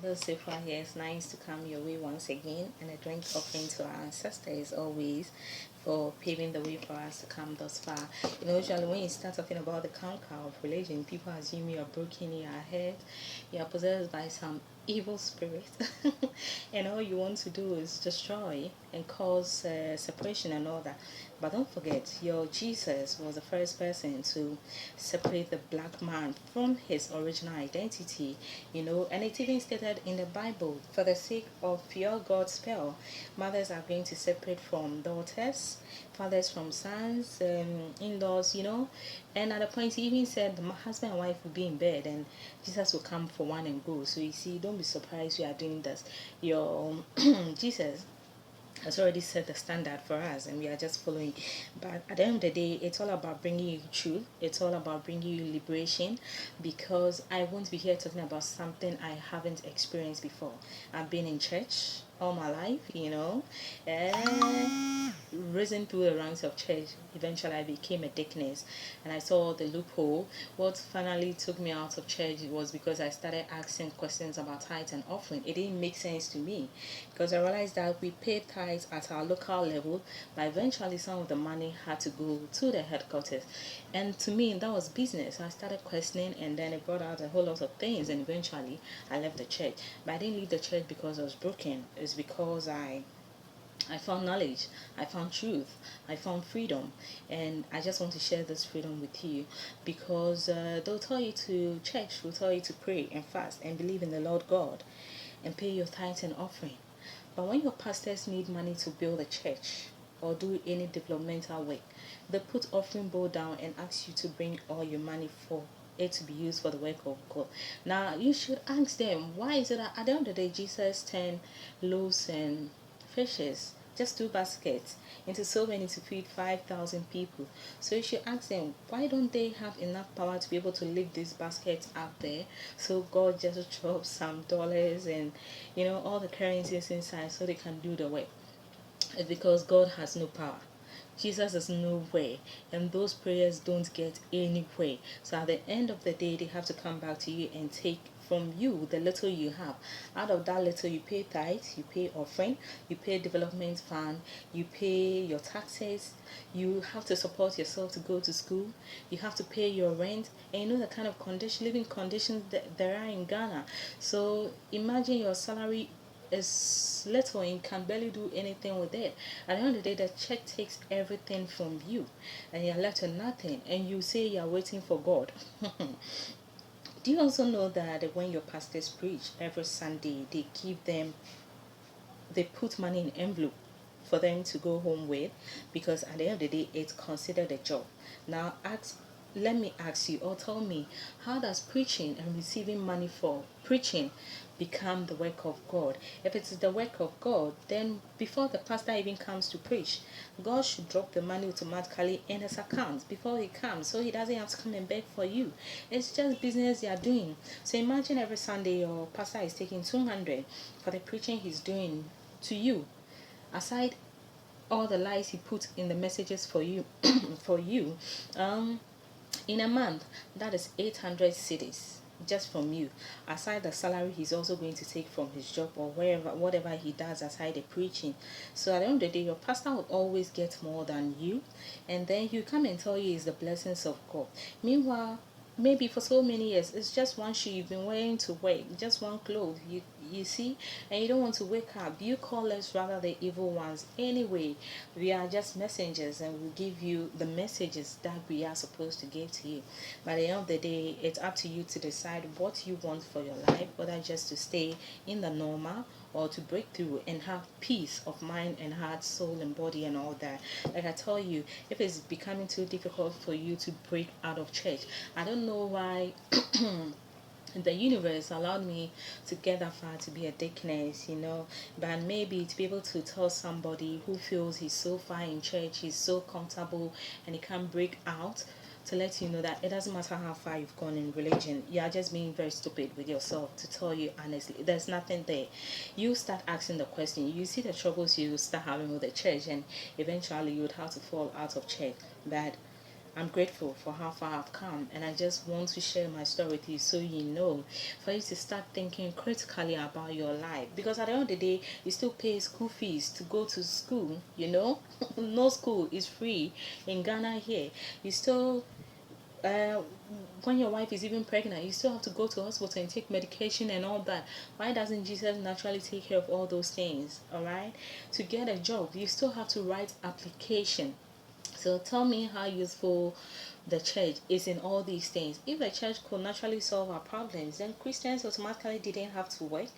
Lucifer here. It's nice to come your way once again, and a drink offering to our ancestors always for paving the way for us to come thus far. Usually when you start talking about the conquer of religion, people assume you are broken in your head, you are possessed by some evil spirit, and all you want to do is destroy and cause separation and all that. But don't forget, your Jesus was the first person to separate the black man from his original identity, and it even stated in the Bible, for the sake of your God's spell, mothers are going to separate from daughters, fathers from sons, in-laws, and at a point he even said the husband and wife will be in bed and Jesus will come for one and go. So you see, don't be surprised we are doing this. Your Jesus has already set the standard for us and we are just following. But at the end of the day, it's all about bringing you truth. It's all about bringing you liberation, because I won't be here talking about something I haven't experienced before. I've been in church all my life, and risen through the ranks of church. Eventually I became a deaconess and I saw the loophole. What finally took me out of church was because I started asking questions about tithe and offering. It didn't make sense to me, because I realized that we paid tithes at our local level, but eventually some of the money had to go to the headquarters, and to me that was business. I started questioning and then it brought out a whole lot of things, and eventually I left the church. But I didn't leave the church because I was broken. It's because I found knowledge, I found truth, I found freedom, and I just want to share this freedom with you, because they'll tell you to church, will tell you to pray and fast and believe in the Lord God and pay your tithe and offering. But when your pastors need money to build a church or do any developmental work, they put offering bowl down and ask you to bring all your money for it to be used for the work of God. Now you should ask them, why is it that at the end of the day Jesus turned loaves and fishes, just 2 baskets, into so many to feed 5,000 people? So you should ask them, why don't they have enough power to be able to lift these baskets out there? So God just drops some dollars and all the currencies inside so they can do the work. It's because God has no power. Jesus is nowhere, and those prayers don't get anywhere. So at the end of the day, they have to come back to you and take from you the little you have. Out of that little, you pay tithes, you pay offering, you pay development fund, you pay your taxes, you have to support yourself to go to school, you have to pay your rent, and you know the kind of living conditions that there are in Ghana. So imagine your salary is little and you can barely do anything with it. At the end of the day, the check takes everything from you and you're left with nothing, and you say you're waiting for God. Do you also know that when your pastors preach every Sunday, they put money in envelope for them to go home with, because at the end of the day it's considered a job. Now let me ask you, or tell me, how does preaching and receiving money for preaching become the work of God? If it's the work of God, then before the pastor even comes to preach, God should drop the money automatically in his account before he comes, so he doesn't have to come and beg for you. It's just business they are doing. So imagine every Sunday your pastor is taking 200 for the preaching he's doing to you, aside all the lies he put in the messages for you. For you, in a month, that is 800 cities just from you, aside the salary he's also going to take from his job or whatever he does aside the preaching. So at the end of the day, your pastor will always get more than you, and then you come and tell you it's the blessings of God. Meanwhile, maybe for so many years it's just one shoe you've been wearing to work, just one clothes, you see, and you don't want to wake up. You call us rather the evil ones. Anyway, we are just messengers and we give you the messages that we are supposed to give to you. By the end of the day, it's up to you to decide what you want for your life, whether just to stay in the normal or to break through and have peace of mind and heart, soul and body and all that. Like I tell you, if it's becoming too difficult for you to break out of church, I don't know why the universe allowed me to get that far to be a deaconess, but maybe to be able to tell somebody who feels he's so far in church, he's so comfortable and he can't break out, to let you know that it doesn't matter how far you've gone in religion, you are just being very stupid with yourself. To tell you honestly, there's nothing there. You start asking the question, you see the troubles you start having with the church, and eventually you would have to fall out of church. But I'm grateful for how far I've come, and I just want to share my story with you so you know, for you to start thinking critically about your life. Because at the end of the day, you still pay school fees to go to school, you know? No school is free in Ghana here. You still uh, when your wife is even pregnant, you still have to go to hospital and take medication and all that. Why doesn't Jesus naturally take care of all those things? All right. To get a job, you still have to write application. So tell me how useful the church is in all these things. If the church could naturally solve our problems, then Christians automatically didn't have to work.